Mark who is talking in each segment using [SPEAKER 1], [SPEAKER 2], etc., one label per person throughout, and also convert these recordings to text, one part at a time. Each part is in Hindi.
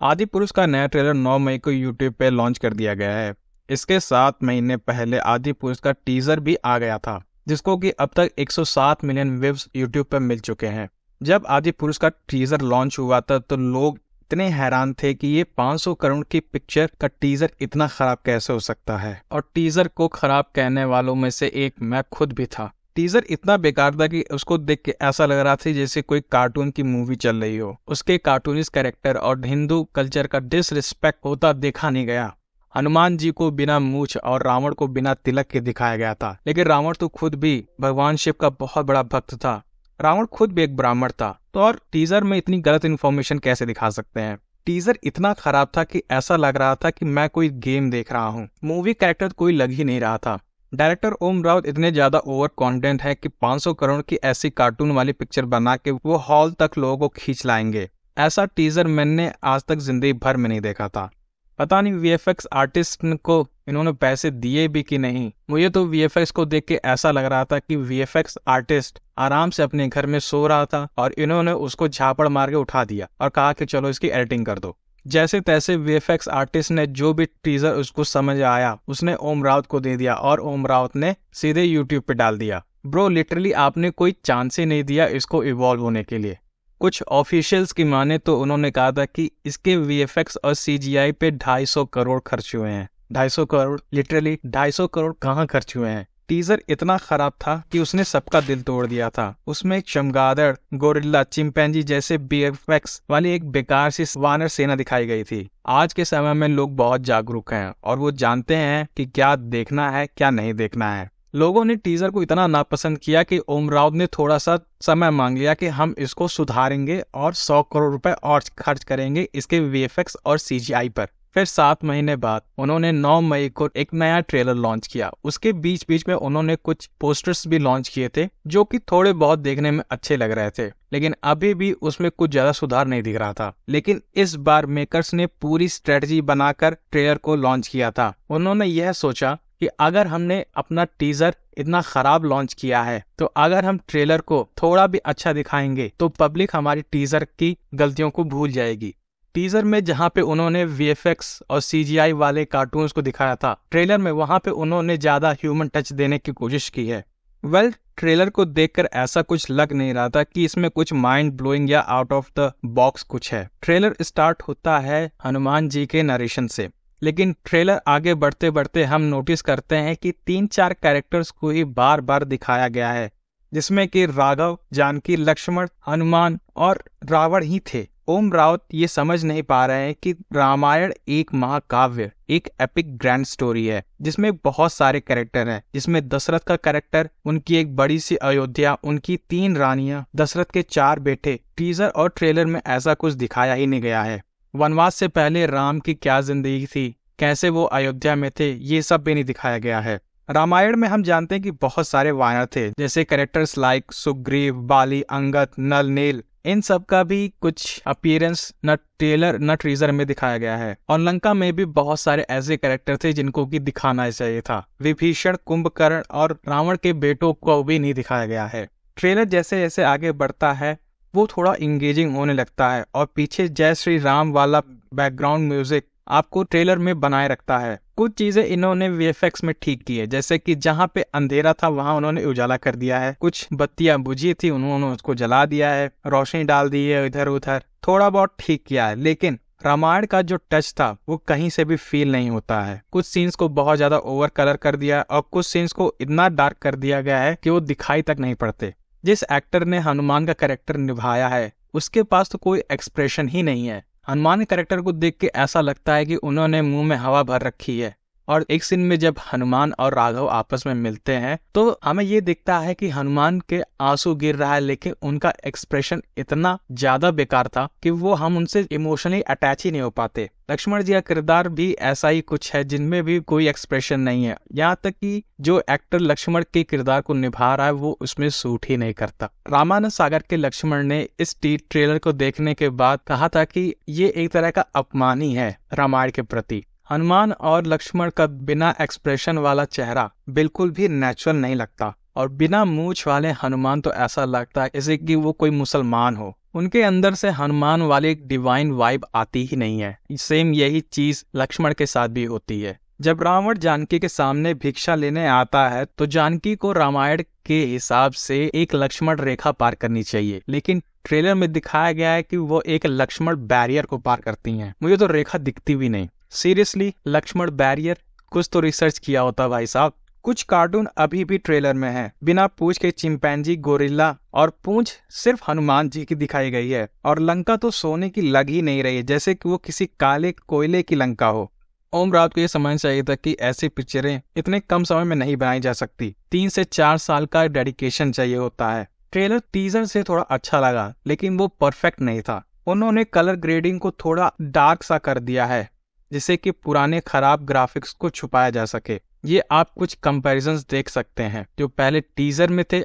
[SPEAKER 1] आदि पुरुष का नया ट्रेलर 9 मई को यूट्यूब पे लॉन्च कर दिया गया है। इसके 7 महीने पहले आदि पुरुष का टीजर भी आ गया था, जिसको कि अब तक 107 मिलियन व्यूज यूट्यूब पर मिल चुके हैं। जब आदि पुरुष का टीजर लॉन्च हुआ था तो लोग इतने हैरान थे कि ये 500 करोड़ की पिक्चर का टीजर इतना खराब कैसे हो सकता है, और टीजर को खराब कहने वालों में से एक मैं खुद भी था। टीजर इतना बेकार था कि उसको देख के ऐसा लग रहा था जैसे कोई कार्टून की मूवी चल रही हो। उसके कार्टूनिस्ट कैरेक्टर और हिंदू कल्चर का डिसरिस्पेक्ट होता देखा नहीं गया। हनुमान जी को बिना मूछ और रावण को बिना तिलक के दिखाया गया था, लेकिन रावण तो खुद भी भगवान शिव का बहुत बड़ा भक्त था। रावण खुद भी एक ब्राह्मण था, तो और टीजर में इतनी गलत इन्फॉर्मेशन कैसे दिखा सकते हैं। टीजर इतना खराब था कि ऐसा लग रहा था कि मैं कोई गेम देख रहा हूँ। मूवी कैरेक्टर कोई लग ही नहीं रहा था। डायरेक्टर ओम राउत इतने ज्यादा ओवर कॉन्फिडेंट है कि 500 करोड़ की ऐसी कार्टून वाली पिक्चर बना के वो हॉल तक लोगों को खींच लाएंगे। ऐसा टीजर मैंने आज तक जिंदगी भर में नहीं देखा था। पता नहीं वीएफएक्स आर्टिस्ट को इन्होंने पैसे दिए भी कि नहीं। मुझे तो वीएफएक्स को देख के ऐसा लग रहा था कि वीएफएक्स आर्टिस्ट आराम से अपने घर में सो रहा था और इन्होंने उसको झापड़ मार के उठा दिया और कहा कि चलो इसकी एडिटिंग कर दो। जैसे तैसे वीएफएक्स आर्टिस्ट ने जो भी टीजर उसको समझ आया उसने ओम राउत को दे दिया और ओम राउत ने सीधे यूट्यूब पे डाल दिया। ब्रो, लिटरली आपने कोई चांस ही नहीं दिया इसको इवॉल्व होने के लिए। कुछ ऑफिशियल्स की माने तो उन्होंने कहा था कि इसके वीएफएक्स और सीजीआई पे 250 करोड़ खर्च हुए हैं। 250 करोड़, लिटरली 250 करोड़ कहाँ खर्च हुए हैं। टीजर इतना खराब था कि उसने सबका दिल तोड़ दिया था। उसमें चमगादड़, गोरिल्ला, चिंपैंजी जैसे वीएफएक्स वाली एक बेकार सी वानर सेना दिखाई गई थी। आज के समय में लोग बहुत जागरूक हैं और वो जानते हैं कि क्या देखना है क्या नहीं देखना है। लोगों ने टीजर को इतना नापसंद किया कि ओम राउत ने थोड़ा सा समय मांग लिया कि हम इसको सुधारेंगे और 100 करोड़ रुपए और खर्च करेंगे इसके वीएफएक्स और सीजीआई पर। फिर 7 महीने बाद उन्होंने 9 मई को एक नया ट्रेलर लॉन्च किया। उसके बीच बीच में उन्होंने कुछ पोस्टर्स भी लॉन्च किए थे जो कि थोड़े बहुत देखने में अच्छे लग रहे थे, लेकिन अभी भी उसमें कुछ ज्यादा सुधार नहीं दिख रहा था। लेकिन इस बार मेकर्स ने पूरी स्ट्रेटजी बनाकर ट्रेलर को लॉन्च किया था। उन्होंने यह सोचा कि अगर हमने अपना टीजर इतना खराब लॉन्च किया है तो अगर हम ट्रेलर को थोड़ा भी अच्छा दिखाएंगे तो पब्लिक हमारी टीजर की गलतियों को भूल जाएगी। टीजर में जहां पे उन्होंने वीएफएक्स और सीजीआई वाले कार्टून्स को दिखाया था, ट्रेलर में वहां पे उन्होंने ज्यादा ह्यूमन टच देने की कोशिश की है। ट्रेलर को देखकर ऐसा कुछ लग नहीं रहा था कि इसमें कुछ माइंड ब्लोइंग या आउट ऑफ द बॉक्स कुछ है। ट्रेलर स्टार्ट होता है हनुमान जी के नरेशन से, लेकिन ट्रेलर आगे बढ़ते बढ़ते हम नोटिस करते हैं कि 3-4 कैरेक्टर्स को ही बार बार दिखाया गया है, जिसमें कि राघव, जानकी, लक्ष्मण, हनुमान और रावण ही थे। ओम राउत ये समझ नहीं पा रहे हैं कि रामायण एक महाकाव्य, एक एपिक ग्रैंड स्टोरी है जिसमें बहुत सारे कैरेक्टर हैं, जिसमें दशरथ का कैरेक्टर, उनकी एक बड़ी सी अयोध्या, उनकी 3 रानियां, दशरथ के 4 बेटे। टीजर और ट्रेलर में ऐसा कुछ दिखाया ही नहीं गया है। वनवास से पहले राम की क्या जिंदगी थी, कैसे वो अयोध्या में थे, ये सब भी नहीं दिखाया गया है। रामायण में हम जानते हैं कि बहुत सारे वानर थे, जैसे कैरेक्टर्स लाइक सुग्रीव, बाली, अंगद, नल, नील। इन सब का भी कुछ अपीयरेंस न ट्रेलर न टीजर में दिखाया गया है। और लंका में भी बहुत सारे ऐसे कैरेक्टर थे जिनको कि दिखाना चाहिए था। विभीषण, कुंभकर्ण और रावण के बेटों को भी नहीं दिखाया गया है। ट्रेलर जैसे जैसे आगे बढ़ता है वो थोड़ा इंगेजिंग होने लगता है और पीछे जय श्री राम वाला बैकग्राउंड म्यूजिक आपको ट्रेलर में बनाए रखता है। कुछ चीजें इन्होंने वीएफएक्स में ठीक की है, जैसे कि जहां पे अंधेरा था वहां उन्होंने उजाला कर दिया है, कुछ बत्तियां बुझी थी उन्होंने उसको जला दिया है, रोशनी डाल दी है इधर उधर, थोड़ा बहुत ठीक किया है। लेकिन रामायण का जो टच था वो कहीं से भी फील नहीं होता है। कुछ सीन्स को बहुत ज्यादा ओवर कलर कर दिया है और कुछ सीन्स को इतना डार्क कर दिया गया है कि वो दिखाई तक नहीं पड़ते। जिस एक्टर ने हनुमान का कैरेक्टर निभाया है उसके पास तो कोई एक्सप्रेशन ही नहीं है। हनुमान के कैरेक्टर को देख के ऐसा लगता है कि उन्होंने मुंह में हवा भर रखी है। और एक सीन में जब हनुमान और राघव आपस में मिलते हैं तो हमें ये दिखता है कि हनुमान के आंसू गिर रहा है, लेकिन उनका एक्सप्रेशन इतना ज्यादा बेकार था कि वो हम उनसे इमोशनली अटैच ही नहीं हो पाते। लक्ष्मण जी का किरदार भी ऐसा ही कुछ है जिनमें भी कोई एक्सप्रेशन नहीं है। यहाँ तक कि जो एक्टर लक्ष्मण के किरदार को निभा रहा है वो उसमें सूट ही नहीं करता। रामानंद सागर के लक्ष्मण ने इस ट्रेलर को देखने के बाद कहा था कि ये एक तरह का अपमान ही है रामायण के प्रति। हनुमान और लक्ष्मण का बिना एक्सप्रेशन वाला चेहरा बिल्कुल भी नेचुरल नहीं लगता और बिना मूंछ वाले हनुमान तो ऐसा लगता है जैसे कि वो कोई मुसलमान हो। उनके अंदर से हनुमान वाली एक डिवाइन वाइब आती ही नहीं है। सेम यही चीज लक्ष्मण के साथ भी होती है। जब रावण जानकी के सामने भिक्षा लेने आता है तो जानकी को रामायण के हिसाब से एक लक्ष्मण रेखा पार करनी चाहिए, लेकिन ट्रेलर में दिखाया गया है कि वो एक लक्ष्मण बैरियर को पार करती हैं। मुझे तो रेखा दिखती भी नहीं। Seriously Lakshman barrier? कुछ तो रिसर्च किया होता भाई साहब। कुछ कार्टून अभी भी ट्रेलर में है। बिना पूंछ के चिंपैंजी, गोरिल्ला और पूंछ सिर्फ हनुमान जी की दिखाई गई है। और लंका तो सोने की लग ही नहीं रही है, जैसे कि वो किसी काले कोयले की लंका हो। ओम राउत को ये समझना चाहिए था कि ऐसी पिक्चरें इतने कम समय में नहीं बनाई जा सकती। 3 से 4 साल का डेडिकेशन चाहिए होता है। ट्रेलर टीजर से थोड़ा अच्छा लगा, लेकिन वो परफेक्ट नहीं था। उन्होंने कलर ग्रेडिंग को थोड़ा डार्क सा कर दिया है, जिससे कि पुराने खराब ग्राफिक्स को छुपाया जा सके। ये आप कुछ कंपैरिजंस देख सकते हैं जो पहले टीजर में थे।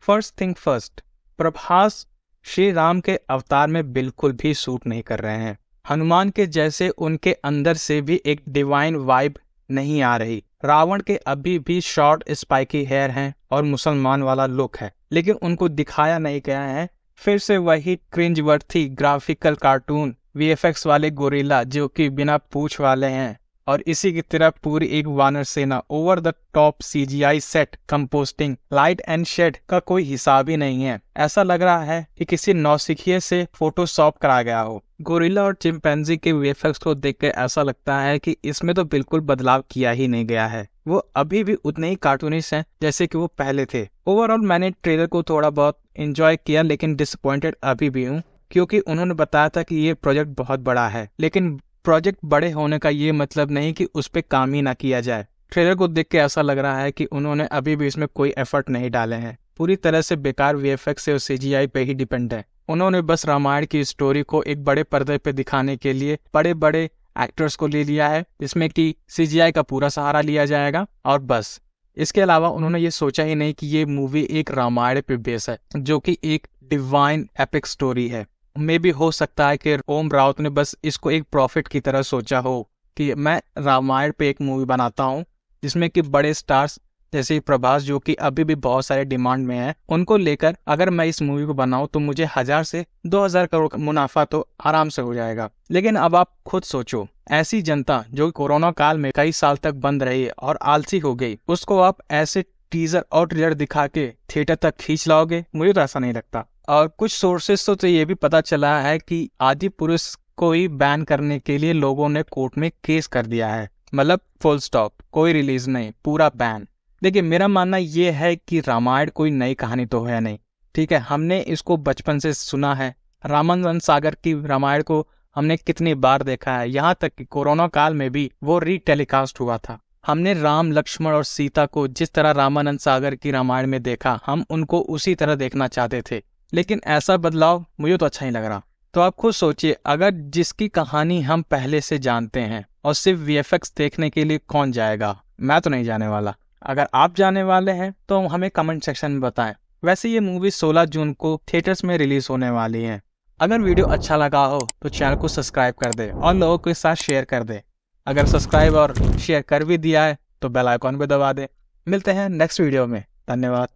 [SPEAKER 1] First thing first, Prabhas Shri Ram के अवतार में बिल्कुल भी सूट नहीं कर रहे हैं। हनुमान के जैसे उनके अंदर से भी एक डिवाइन वाइब नहीं आ रही। रावण के अभी भी शॉर्ट स्पाइकी हेयर हैं और मुसलमान वाला लुक है, लेकिन उनको दिखाया नहीं गया है। फिर से वही cringe worthy graphical cartoon VFX वाले गोरिल्ला जो कि बिना पूंछ वाले हैं, और इसी की तरह पूरी एक वानर सेना। Over the top CGI set, compositing, light and shade का कोई हिसाब ही नहीं है। ऐसा लग रहा है कि किसी नौसिखिए से फोटोशॉप करा गया हो। गोरिल्ला और चिंपैंजी के वीएफएक्स को देख के ऐसा लगता है कि इसमें तो बिल्कुल बदलाव किया ही नहीं गया है। वो अभी भी उतने ही कार्टूनिस्ट हैं जैसे कि वो पहले थे। ओवरऑल मैंने ट्रेलर को थोड़ा बहुत एंजॉय किया, लेकिन डिसअपॉइंटेड अभी भी हूँ, क्योंकि उन्होंने बताया था कि ये प्रोजेक्ट बहुत बड़ा है। लेकिन प्रोजेक्ट बड़े होने का ये मतलब नहीं कि उस पे काम ही ना किया जाए। ट्रेलर को देख के ऐसा लग रहा है कि उन्होंने अभी भी इसमें कोई एफर्ट नहीं डाले हैं। पूरी तरह से बेकार वीएफएक्स से और सीजीआई पे ही डिपेंड है। उन्होंने बस रामायण की स्टोरी को एक बड़े पर्दे पे दिखाने के लिए बड़े बड़े एक्टर्स को ले लिया है, जिसमें कि सीजीआई का पूरा सहारा लिया जाएगा, और बस। इसके अलावा उन्होंने ये सोचा ही नहीं कि ये मूवी एक रामायण पे बेस है, जो कि एक डिवाइन एपिक स्टोरी है। मे भी हो सकता है कि ओम राउत ने बस इसको एक प्रॉफिट की तरह सोचा हो कि मैं रामायण पे एक मूवी बनाता हूँ जिसमें कि बड़े स्टार्स जैसे प्रभास, जो कि अभी भी बहुत सारे डिमांड में है, उनको लेकर अगर मैं इस मूवी को बनाऊं तो मुझे 1000 से 2000 करोड़ मुनाफा तो आराम से हो जाएगा। लेकिन अब आप खुद सोचो, ऐसी जनता जो कोरोना काल में कई साल तक बंद रही और आलसी हो गई, उसको आप ऐसे टीजर और ट्रेलर दिखा के थिएटर तक खींच लाओगे? मुझे तो ऐसा नहीं लगता। और कुछ सोर्सेस तो ये भी पता चला है कि आदिपुरुष को ही बैन करने के लिए लोगों ने कोर्ट में केस कर दिया है। मतलब फुल स्टॉप, कोई रिलीज नहीं, पूरा बैन। देखिए, मेरा मानना ये है कि रामायण कोई नई कहानी तो है नहीं, ठीक है। हमने इसको बचपन से सुना है। रामानंद सागर की रामायण को हमने कितनी बार देखा है, यहाँ तक कि कोरोना काल में भी वो रीटेलीकास्ट हुआ था। हमने राम, लक्ष्मण और सीता को जिस तरह रामानंद सागर की रामायण में देखा, हम उनको उसी तरह देखना चाहते थे। लेकिन ऐसा बदलाव मुझे तो अच्छा नहीं लग रहा। तो आप खुद सोचिए, अगर जिसकी कहानी हम पहले से जानते हैं और सिर्फ वीएफएक्स देखने के लिए कौन जाएगा? मैं तो नहीं जाने वाला। अगर आप जाने वाले हैं तो हमें कमेंट सेक्शन में बताएं। वैसे ये मूवी 16 जून को थिएटर्स में रिलीज होने वाली है। अगर वीडियो अच्छा लगा हो तो चैनल को सब्सक्राइब कर दे और लोगों के साथ शेयर कर दे। अगर सब्सक्राइब और शेयर कर भी दिया है तो बेल आइकॉन भी दबा दे। मिलते हैं नेक्स्ट वीडियो में। धन्यवाद।